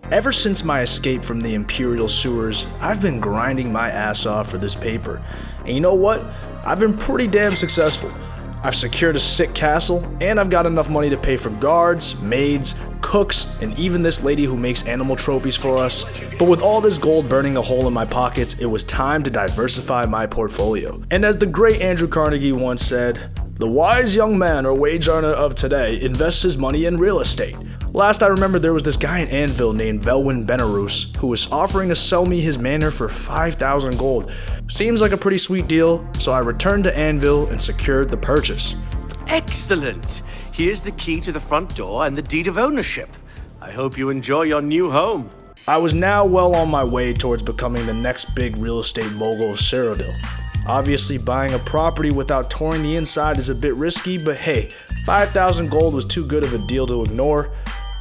Ever since my escape from the Imperial sewers, I've been grinding my ass off for this paper. And you know what? I've been pretty damn successful. I've secured a sick castle, and I've got enough money to pay for guards, maids, cooks, and even this lady who makes animal trophies for us. But with all this gold burning a hole in my pockets, it was time to diversify my portfolio. And as the great Andrew Carnegie once said, "The wise young man or wage earner of today invests his money in real estate." Last I remember, there was this guy in Anvil named Velwyn who was offering to sell me his manor for 5,000 gold. Seems like a pretty sweet deal, so I returned to Anvil and secured the purchase. Excellent! Here's the key to the front door and the deed of ownership. I hope you enjoy your new home. I was now well on my way towards becoming the next big real estate mogul of Cyrodiil. Obviously, buying a property without touring the inside is a bit risky, but hey, 5,000 gold was too good of a deal to ignore.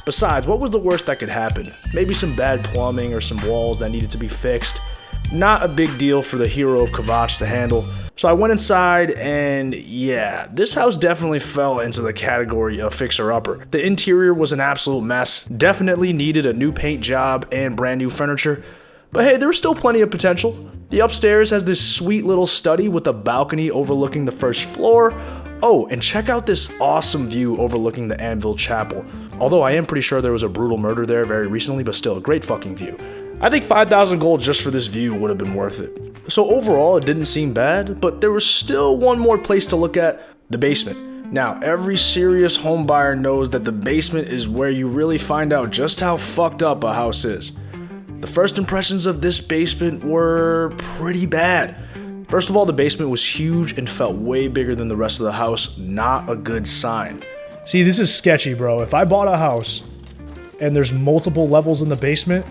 Besides, what was the worst that could happen? Maybe some bad plumbing or some walls that needed to be fixed. Not a big deal for the hero of Kvatch to handle. So I went inside and yeah, this house definitely fell into the category of fixer-upper. The interior was an absolute mess, definitely needed a new paint job and brand new furniture. But hey, there was still plenty of potential. The upstairs has this sweet little study with a balcony overlooking the first floor. Oh, and check out this awesome view overlooking the Anvil Chapel. Although I am pretty sure there was a brutal murder there very recently, but still a great fucking view. I think 5,000 gold just for this view would have been worth it. So overall, it didn't seem bad, but there was still one more place to look at, the basement. Now, every serious homebuyer knows that the basement is where you really find out just how fucked up a house is. The first impressions of this basement were pretty bad. First of all, the basement was huge and felt way bigger than the rest of the house, not a good sign. See, this is sketchy, bro. If I bought a house and there's multiple levels in the basement,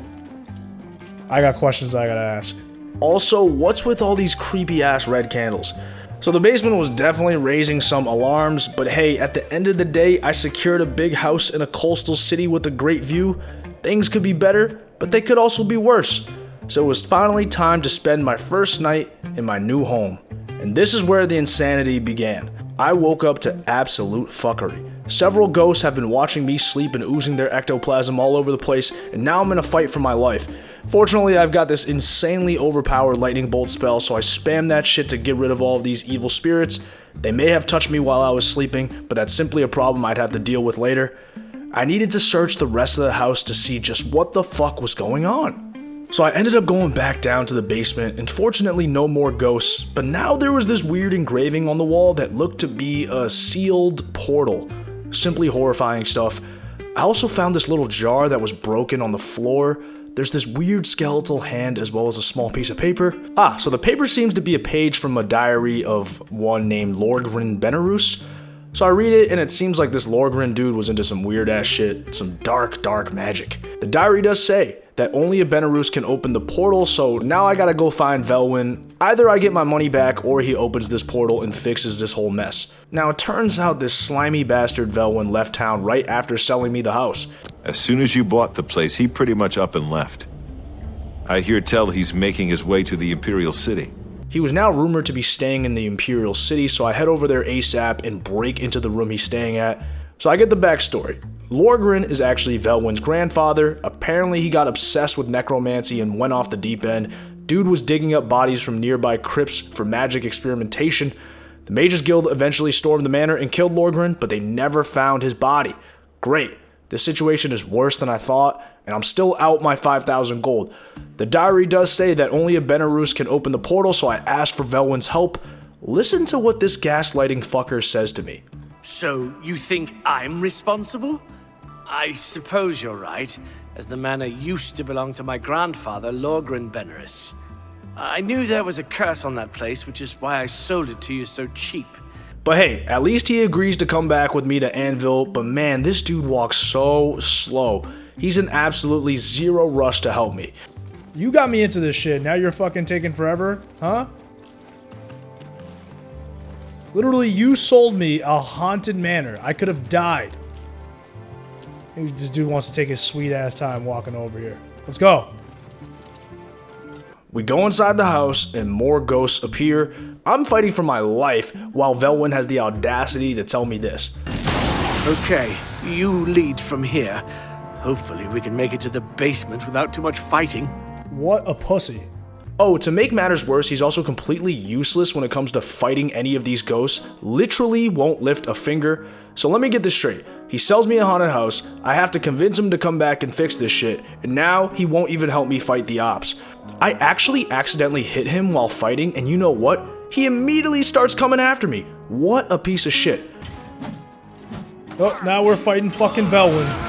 I got questions I gotta ask. Also, what's with all these creepy ass red candles? So the basement was definitely raising some alarms, but hey, at the end of the day, I secured a big house in a coastal city with a great view. Things could be better, but they could also be worse. So it was finally time to spend my first night in my new home. And this is where the insanity began. I woke up to absolute fuckery. Several ghosts have been watching me sleep and oozing their ectoplasm all over the place, and now I'm in a fight for my life. Fortunately, I've got this insanely overpowered lightning bolt spell, so I spam that shit to get rid of all of these evil spirits. They may have touched me while I was sleeping, but that's simply a problem I'd have to deal with later. I needed to search the rest of the house to see just what the fuck was going on. So I ended up going back down to the basement, and fortunately no more ghosts, but now there was this weird engraving on the wall that looked to be a sealed portal. Simply horrifying stuff. I also found this little jar that was broken on the floor. There's this weird skeletal hand as well as a small piece of paper. So the paper seems to be a page from a diary of one named Lorgren Benerus. So I read it and it seems like this Lorgren dude was into some weird ass shit, some dark magic. The diary does say that only a Benerus can open the portal, so now I gotta go find Velwyn. Either I get my money back or he opens this portal and fixes this whole mess. Now it turns out this slimy bastard Velwyn left town right after selling me the house. As soon as you bought the place, he pretty much up and left. I hear tell he's making his way to the Imperial City. He was now rumored to be staying in the Imperial City, so I head over there ASAP and break into the room he's staying at. So I get the backstory. Lorgren is actually Velwyn's grandfather. Apparently he got obsessed with necromancy and went off the deep end. Dude was digging up bodies from nearby crypts for magic experimentation. The Mages Guild eventually stormed the manor and killed Lorgren, but they never found his body. Great. This situation is worse than I thought, and I'm still out my 5,000 gold. The diary does say that only a Benerus can open the portal, so I asked for Velwyn's help. Listen to what this gaslighting fucker says to me. So, you think I'm responsible? I suppose you're right, as the manor used to belong to my grandfather, Lorgren Benerus. I knew there was a curse on that place, which is why I sold it to you so cheap. But hey, at least he agrees to come back with me to Anvil, but man, this dude walks so slow. He's in absolutely zero rush to help me. You got me into this shit, now you're fucking taking forever, huh? Literally, you sold me a haunted manor. I could have died. Maybe this dude wants to take his sweet ass time walking over here. Let's go. We go inside the house and more ghosts appear. I'm fighting for my life while Velwyn has the audacity to tell me this. Okay, you lead from here. Hopefully we can make it to the basement without too much fighting. What a pussy. Oh, to make matters worse, he's also completely useless when it comes to fighting any of these ghosts. Literally won't lift a finger. So let me get this straight. He sells me a haunted house, I have to convince him to come back and fix this shit, and now he won't even help me fight the ops. I actually accidentally hit him while fighting, and you know what? He immediately starts coming after me. What a piece of shit. Oh, now we're fighting fucking Velwyn.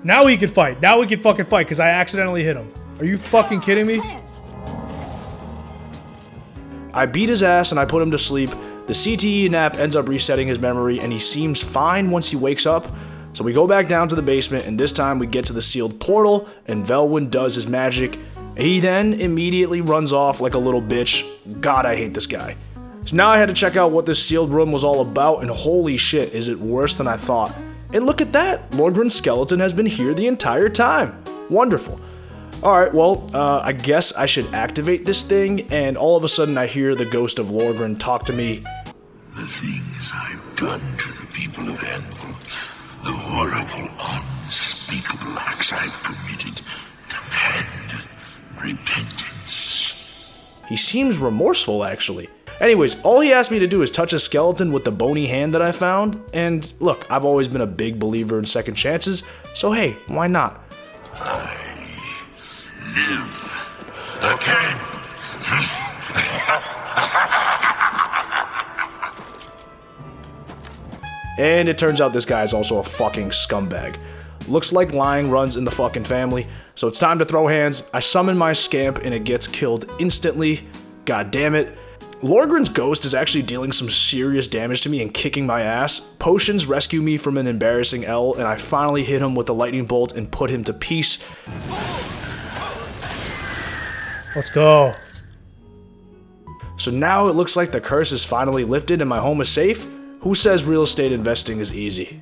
Now he can fight. Now we can fucking fight because I accidentally hit him. Are you fucking kidding me? I beat his ass and I put him to sleep. The CTE nap ends up resetting his memory and he seems fine once he wakes up. So we go back down to the basement and this time we get to the sealed portal and Velwyn does his magic. He then immediately runs off like a little bitch. God, I hate this guy. So now I had to check out what this sealed room was all about and holy shit, is it worse than I thought. And look at that, Lorgren's skeleton has been here the entire time. Wonderful. Alright, well, I guess I should activate this thing, and all of a sudden I hear the ghost of Lorgren talk to me. The things I've done to the people of Anvil, the horrible, unspeakable acts I've committed, demand repentance. He seems remorseful, actually. Anyways, all he asked me to do is touch a skeleton with the bony hand that I found, and look, I've always been a big believer in second chances, so hey, why not? I live again. And it turns out this guy is also a fucking scumbag. Looks like lying runs in the fucking family, so it's time to throw hands. I summon my scamp and it gets killed instantly. God damn it. Lorgren's ghost is actually dealing some serious damage to me and kicking my ass. Potions rescue me from an embarrassing L, and I finally hit him with the lightning bolt and put him to peace. Let's go. So now it looks like the curse is finally lifted and my home is safe. Who says real estate investing is easy?